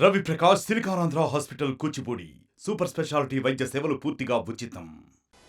Ravi Prakash Siliconandhra hospital Kuchipudi super speciality వైద్య సేవలు పూర్తిగా ఉచితం.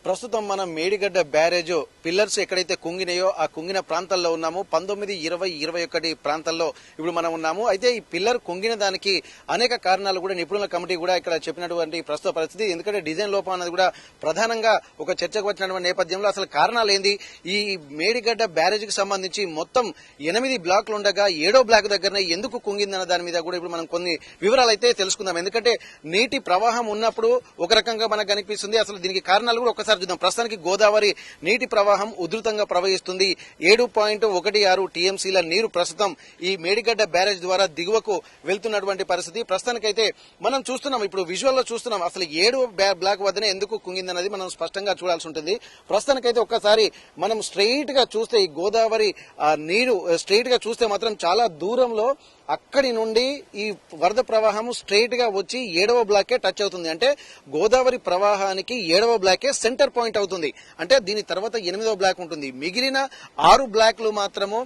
ప్రస్తుతం మనం మేడిగడ్డ బ్యారేజ్ పిల్లర్స్ ఎక్కడైతే కుంగినాయో ఆ కుంగిన ప్రాంతాల్లో ఉన్నాము. 19, 20, 21 ప్రాంతాల్లో ఇప్పుడు మనం ఉన్నాము. అయితే ఈ పిల్లర్ కుంగిన దానికి అనేక కారణాలు కూడా నిపుణుల కమిటీ కూడా ఇక్కడ చెప్పినటువంటి ప్రస్తుత పరిస్థితి. ఎందుకంటే డిజైన్ లోపం అనేది కూడా ప్రధానంగా ఒక చర్చకు వచ్చినటువంటి నేపథ్యంలో అసలు కారణాలు ఏంది, ఈ మేడిగడ్డ బ్యారేజ్ కి సంబంధించి మొత్తం 8 బ్లాక్లు ఉండగా 7వ బ్లాక్ దగ్గరనే ఎందుకు కుంగిందన్న దాని మీద కూడా ఇప్పుడు మనం కొన్ని వివరాలు అయితే తెలుసుకుందాం. ఎందుకంటే నీటి ప్రవాహం ఉన్నప్పుడు ఒక రకంగా మనకు కనిపిస్తుంది. అసలు దీనికి కారణాలు కూడా చూద్దాం. ప్రస్తుతానికి గోదావరి నీటి ప్రవాహం ఉధృతంగా ప్రవహిస్తుంది. 7.16 టీఎంసీల నీరు ప్రస్తుతం ఈ మేడిగడ్డ బ్యారేజ్ ద్వారా దిగువకు వెళ్తున్నటువంటి పరిస్థితి. ప్రస్తుతానికైతే మనం చూస్తున్నాం, ఇప్పుడు విజువల్ లో చూస్తున్నాం అసలు 7వ బ్లాక్ వద్దనే ఎందుకు కుంగిందన్నది మనం స్పష్టంగా చూడాల్సి ఉంటుంది. ప్రస్తుతానికైతే ఒక్కసారి మనం స్ట్రెయిట్ గా చూస్తే ఈ గోదావరి నీరు స్ట్రెయిట్ గా చూస్తే మాత్రం చాలా దూరంలో అక్కడి నుండి ఈ వరద ప్రవాహం స్ట్రెయిట్ గా వచ్చి 7వ బ్లాకే టచ్ అవుతుంది. అంటే గోదావరి ప్రవాహానికి 7వ బ్లాకే సెంటర్ పాయింట్ అవుతుంది. అంటే దీని తర్వాత 8వ బ్లాక్ ఉంటుంది. మిగిలిన 6 బ్లాక్లు మాత్రము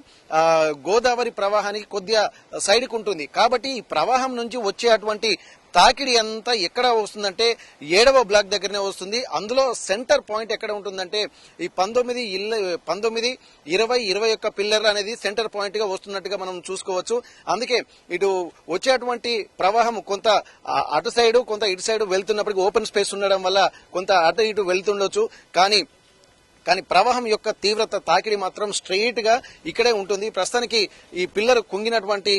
గోదావరి ప్రవాహానికి కొద్దిగా సైడ్ కు ఉంటుంది. కాబట్టి ఈ ప్రవాహం నుంచి వచ్చే అటువంటి తాకిడి అంతా ఎక్కడ వస్తుందంటే 7వ బ్లాక్ దగ్గరనే వస్తుంది. అందులో సెంటర్ పాయింట్ ఎక్కడ ఉంటుందంటే ఈ 19, 20, 21 పిల్లర్ అనేది సెంటర్ పాయింట్ గా వస్తున్నట్టుగా మనం చూసుకోవచ్చు. అందుకే ఇటు వచ్చేటువంటి ప్రవాహం కొంత అటు సైడ్ కొంత ఇటు సైడ్ వెళ్తున్నప్పటికీ ఓపెన్ స్పేస్ ఉండడం వల్ల కొంత అటు ఇటు వెళ్తుండొచ్చు. కానీ ప్రవాహం యొక్క తీవ్రత తాకిడి మాత్రం స్ట్రెయిట్ గా ఇక్కడే ఉంటుంది. ప్రస్తుతానికి ఈ పిల్లర్ కుంగినటువంటి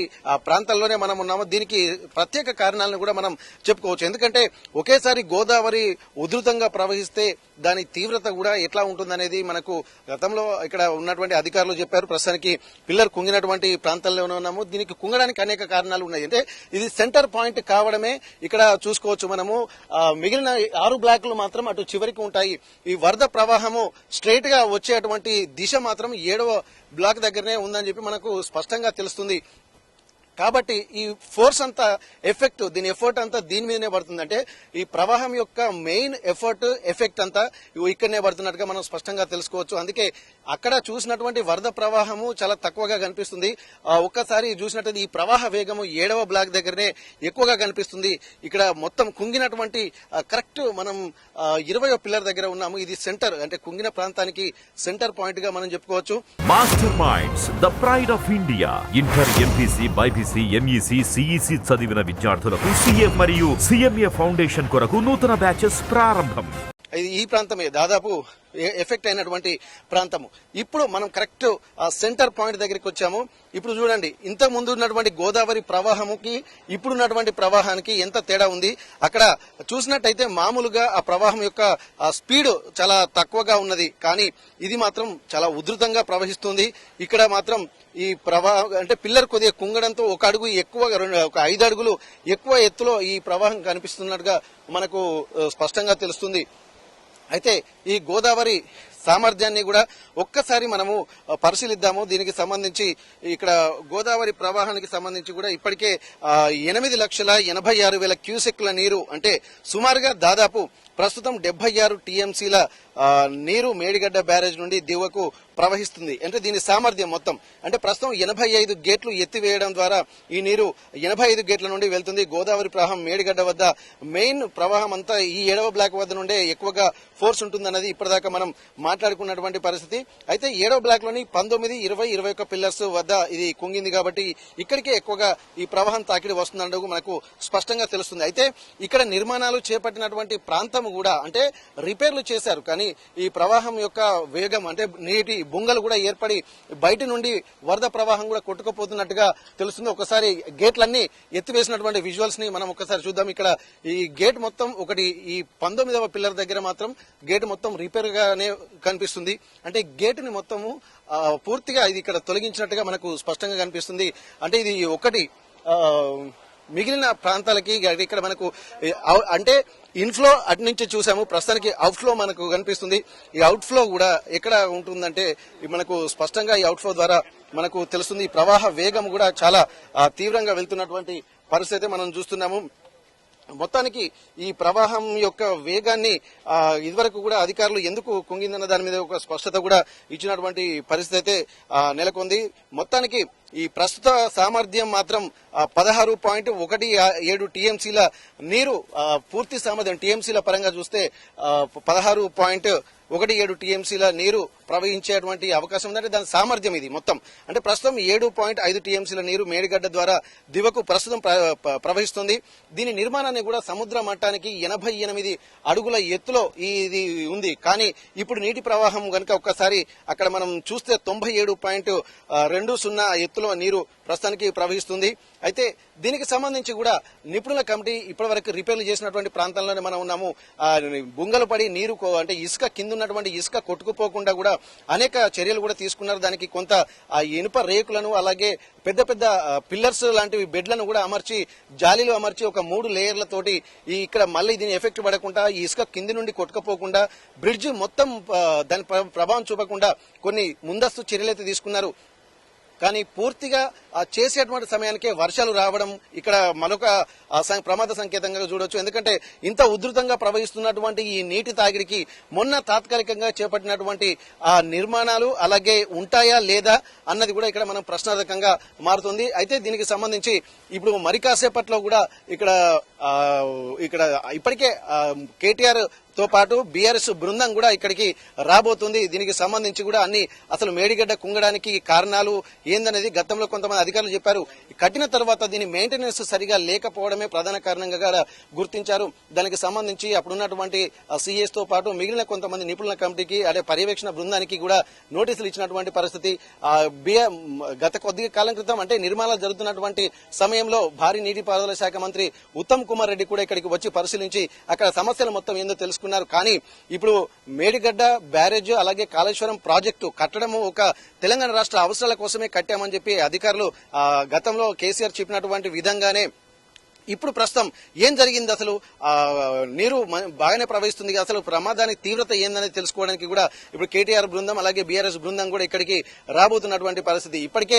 ప్రాంతాల్లోనే మనం ఉన్నాము. దీనికి ప్రత్యేక కారణాలను కూడా మనం చెప్పుకోవచ్చు. ఎందుకంటే ఒకేసారి గోదావరి ఉధృతంగా ప్రవహిస్తే దాని తీవ్రత కూడా ఎట్లా ఉంటుందనేది మనకు గతంలో ఇక్కడ ఉన్నటువంటి అధికారులు చెప్పారు. ప్రస్తుతానికి పిల్లర్ కుంగినటువంటి ప్రాంతాల్లోనే ఉన్నాము. దీనికి కుంగడానికి అనేక కారణాలు ఉన్నాయి. అంటే ఇది సెంటర్ పాయింట్ కావడమే ఇక్కడ చూసుకోవచ్చు మనము. మిగిలిన 6 బ్లాక్లు మాత్రం అటు చివరికి ఉంటాయి. ఈ వరద ప్రవాహము స్ట్రైట్ గా వచ్చేటువంటి దిశ మాత్రం 7వ బ్లాక్ దగ్గరనే ఉందని చెప్పి మనకు స్పష్టంగా తెలుస్తుంది. కాబట్టి ఈ ఫోర్స్ అంతా దీని ఎఫర్ట్ అంతా దీని మీదనే పడుతుంది. అంటే ఈ ప్రవాహం యొక్క మెయిన్ ఎఫెక్ట్ అంతా ఇక్కడనే పడుతున్నట్టుగా మనం స్పష్టంగా తెలుసుకోవచ్చు. అందుకే అక్కడ చూసినటువంటి వరద ప్రవాహము చాలా తక్కువగా కనిపిస్తుంది. ఒక్కసారి చూసినట్టు ఈ ప్రవాహ వేగము 7వ బ్లాక్ దగ్గరనే ఎక్కువగా కనిపిస్తుంది. ఇక్కడ మొత్తం కుంగినటువంటి కరెక్ట్ మనం 20వ పిల్లర్ దగ్గర ఉన్నాము. ఇది సెంటర్, అంటే కుంగిన ప్రాంతానికి సెంటర్ పాయింట్ గా మనం చెప్పుకోవచ్చు. Master minds, the pride of India. Inter, MPC, BiPC, MEC, CEC చదివిన విద్యార్థులకు సిఏ మరియు సిఎంఏ ఫౌండేషన్ కొరకు నూతన బ్యాచెస్ ప్రారంభం. ఈ ప్రాంతమే దాదాపు ఎఫెక్ట్ అయినటువంటి ప్రాంతము. ఇప్పుడు మనం కరెక్ట్ సెంటర్ పాయింట్ దగ్గరికి వచ్చాము. ఇప్పుడు చూడండి, ఇంతకు ముందు ఉన్నటువంటి గోదావరి ప్రవాహముకి ఇప్పుడున్నటువంటి ప్రవాహానికి ఎంత తేడా ఉంది. అక్కడ చూసినట్టయితే మామూలుగా ఆ ప్రవాహం యొక్క స్పీడ్ చాలా తక్కువగా ఉన్నది, కానీ ఇది మాత్రం చాలా ఉధృతంగా ప్రవహిస్తుంది. ఇక్కడ మాత్రం ఈ ప్రవాహం అంటే పిల్లర్ కొద్దిగా కుంగడంతో ఒక అడుగు ఎక్కువగా ఒక 5 అడుగులు ఎక్కువ ఎత్తులో ఈ ప్రవాహం కనిపిస్తున్నట్టుగా మనకు స్పష్టంగా తెలుస్తుంది. అయితే ఈ గోదావరి సామర్థ్యాన్ని కూడా ఒక్కసారి మనము పరిశీలిద్దాము. దీనికి సంబంధించి ఇక్కడ గోదావరి ప్రవాహానికి సంబంధించి కూడా ఇప్పటికే 8,86,000 క్యూసెక్ల నీరు, అంటే సుమారుగా దాదాపు ప్రస్తుతం 76 టీఎంసీల నీరు మేడిగడ్డ బ్యారేజ్ నుండి దిగువకు ప్రవహిస్తుంది. అంటే దీని సామర్థ్యం మొత్తం అంటే ప్రస్తుతం 85 గేట్లు ఎత్తివేయడం ద్వారా ఈ నీరు 85 గేట్ల నుండి వెళ్తుంది. గోదావరి ప్రవాహం మేడిగడ్డ వద్ద మెయిన్ ప్రవాహం అంతా ఈ 7వ బ్లాక్ వద్ద నుండే ఎక్కువగా ఫోర్స్ ఉంటుందన్నది ఇప్పటిదాకా మనం మాట్లాడుకున్నటువంటి పరిస్థితి. అయితే 7వ బ్లాక్ లోని 19, 20, 21 పిల్లర్స్ వద్ద ఇది కుంగింది కాబట్టి ఇక్కడికే ఎక్కువగా ఈ ప్రవాహం తాకిడి వస్తుందన్నది మనకు స్పష్టంగా తెలుస్తుంది. అయితే ఇక్కడ నిర్మాణాలు చేపట్టినటువంటి ప్రాంతం కూడా అంటే రిపేర్లు చేశారు, కానీ ఈ ప్రవాహం యొక్క వేగం అంటే నీటి బొంగలు కూడా ఏర్పడి బయట నుండి వరద ప్రవాహం కూడా కొట్టుకుపోతున్నట్టుగా తెలుస్తుంది. ఒకసారి గేట్లన్నీ ఎత్తివేసినటువంటి విజువల్స్ ని మనం ఒకసారి చూద్దాం. ఇక్కడ ఈ గేట్ మొత్తం ఈ 19వ పిల్లర్ దగ్గర మాత్రం గేట్ మొత్తం రిపేర్ గానే కనిపిస్తుంది. అంటే గేట్ ని మొత్తము పూర్తిగా ఇది ఇక్కడ తొలగించినట్టుగా మనకు స్పష్టంగా కనిపిస్తుంది. అంటే ఇది ఒకటి మిగిలిన ప్రాంతాలకి ఇక్కడ మనకు అంటే ఇన్ఫ్లో అటు నుంచి చూసాము, ప్రస్తుతానికి అవుట్ఫ్లో మనకు కనిపిస్తుంది. ఈ అవుట్ఫ్లో కూడా ఎక్కడ ఉంటుందంటే మనకు స్పష్టంగా ఈ అవుట్ఫ్లో ద్వారా మనకు తెలుస్తుంది. ఈ ప్రవాహ వేగం కూడా చాలా తీవ్రంగా వెళ్తున్నటువంటి పరిస్థితి మనం చూస్తున్నాము. మొత్తానికి ఈ ప్రవాహం యొక్క వేగాన్ని ఇదివరకు కూడా అధికారులు ఎందుకు కుంగిందన్న దాని మీద ఒక స్పష్టత కూడా ఇచ్చినటువంటి పరిస్థితి అయితే నెలకొంది. మొత్తానికి ఈ ప్రస్తుత సామర్థ్యం మాత్రం 16.17 టీఎంసీల నీరు పూర్తి సామర్థ్యం టీఎంసీల పరంగా చూస్తే 16.17 టీఎంసీల నీరు ప్రవహించేటువంటి అవకాశం ఉందంటే దాని సామర్థ్యం ఇది మొత్తం. అంటే ప్రస్తుతం 7.5 టీఎంసీల నీరు మేడిగడ్డ ద్వారా దివకు ప్రస్తుతం ప్రవహిస్తుంది. దీని నిర్మాణాన్ని కూడా సముద్ర మట్టానికి 88 అడుగుల ఎత్తులో ఇది ఉంది. కానీ ఇప్పుడు నీటి ప్రవాహం కనుక ఒక్కసారి అక్కడ మనం చూస్తే 97.20 ఎత్తులో నీరు ప్రస్తుతానికి ప్రవహిస్తుంది. అయితే దీనికి సంబంధించి కూడా నిపుణుల కమిటీ ఇప్పటివరకు రిపేర్లు చేసినటువంటి ప్రాంతాల్లోనే మనం ఉన్నాము. బుంగలు పడి నీరు అంటే ఇసుక కింద ఉన్నటువంటి ఇసుక కొట్టుకుపోకుండా కూడా అనేక చర్యలు కూడా తీసుకున్నారు. దానికి కొంత ఇనుప రేకులను అలాగే పెద్ద పెద్ద పిల్లర్స్ లాంటివి బెడ్లను కూడా అమర్చి జాలీలు అమర్చి ఒక 3 లేయర్లతోటి ఇక్కడ మళ్ళీ దీని ఎఫెక్ట్ పడకుండా ఈ ఇసుక కింది నుండి కొట్టుకుపోకుండా బ్రిడ్జ్ మొత్తం దాని ప్రభావం చూపకుండా కొన్ని ముందస్తు చర్యలైతే తీసుకున్నారు. కానీ పూర్తిగా చేసేటువంటి సమయానికే వర్షాలు రావడం ఇక్కడ మరొక ప్రమాద సంకేతంగా చూడొచ్చు. ఎందుకంటే ఇంత ఉధృతంగా ప్రవహిస్తున్నటువంటి ఈ నీటి తాగిడికి మొన్న తాత్కాలికంగా చేపట్టినటువంటి నిర్మాణాలు అలాగే ఉంటాయా లేదా అన్నది కూడా ఇక్కడ మనం ప్రశ్నార్థకంగా మారుతుంది. అయితే దీనికి సంబంధించి ఇప్పుడు మరి కాసేపట్లో కూడా ఇక్కడ ఇప్పటికే కేటీఆర్ తో పాటు బీఆర్ఎస్ బృందం కూడా ఇక్కడికి రాబోతుంది. దీనికి సంబంధించి కూడా అసలు మేడిగడ్డ కుంగడానికి కారణాలు ఏందనేది గతంలో కొంతమంది అధికారులు చెప్పారు. కట్టిన తర్వాత దీని మెయింటెనెన్స్ సరిగా లేకపోవడమే ప్రధాన కారణంగా గుర్తించారు. దానికి సంబంధించి అప్పుడున్నటువంటి సీఎస్ తో పాటు మిగిలిన కొంతమంది నిపుణుల కమిటీకి అదే పర్యవేక్షణ బృందానికి కూడా నోటీసులు ఇచ్చినటువంటి పరిస్థితి. గత కొద్ది కాలం క్రితం అంటే నిర్మాణాలు జరుగుతున్నటువంటి సమయంలో భారీ నీటిపారుదల శాఖ మంత్రి ఉత్తమ్ కుమార్ రెడ్డి కూడా ఇక్కడికి వచ్చి పరిశీలించి అక్కడ సమస్యలు మొత్తం ఏందో తెలుసుకున్నారు. కానీ ఇప్పుడు మేడిగడ్డ బ్యారేజ్ అలాగే కాళేశ్వరం ప్రాజెక్టు కట్టడము ఒక తెలంగాణ రాష్ట్ర అవసరాల కోసమే కట్టామని చెప్పి అధికారులు గతంలో కేసీఆర్ చెప్పినటువంటి విధంగానే ఇప్పుడు ప్రస్తుతం ఏం జరిగింది, అసలు నీరు బాగానే ప్రవహిస్తుంది, అసలు ప్రమాదానికి తీవ్రత ఏందనేది తెలుసుకోవడానికి కూడా ఇప్పుడు కేటీఆర్ బృందం అలాగే బీఆర్ఎస్ బృందం కూడా ఇక్కడికి రాబోతున్నటువంటి పరిస్థితి. ఇప్పటికే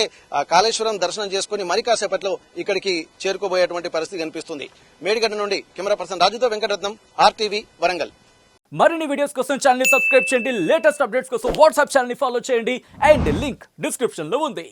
కాళేశ్వరం దర్శనం చేసుకుని మరి కాసేపట్లో ఇక్కడికి చేరుకోబోయేటువంటి పరిస్థితి కనిపిస్తుంది. మేడిగడ్డ నుండి కెమెరా పర్సన్ రాజుతో వెంకటరత్నం, RTV వరంగల్. మరిన్ని వీడియోస్ కోసం ఛానల్ ని సబ్స్క్రైబ్ చేయండి. లేటెస్ట్ అప్డేట్స్ కోసం వాట్సాప్ ఛానల్ ని ఫాలో చేయండి. అండ్ లింక్ డిస్క్రిప్షన్ లో ఉంది.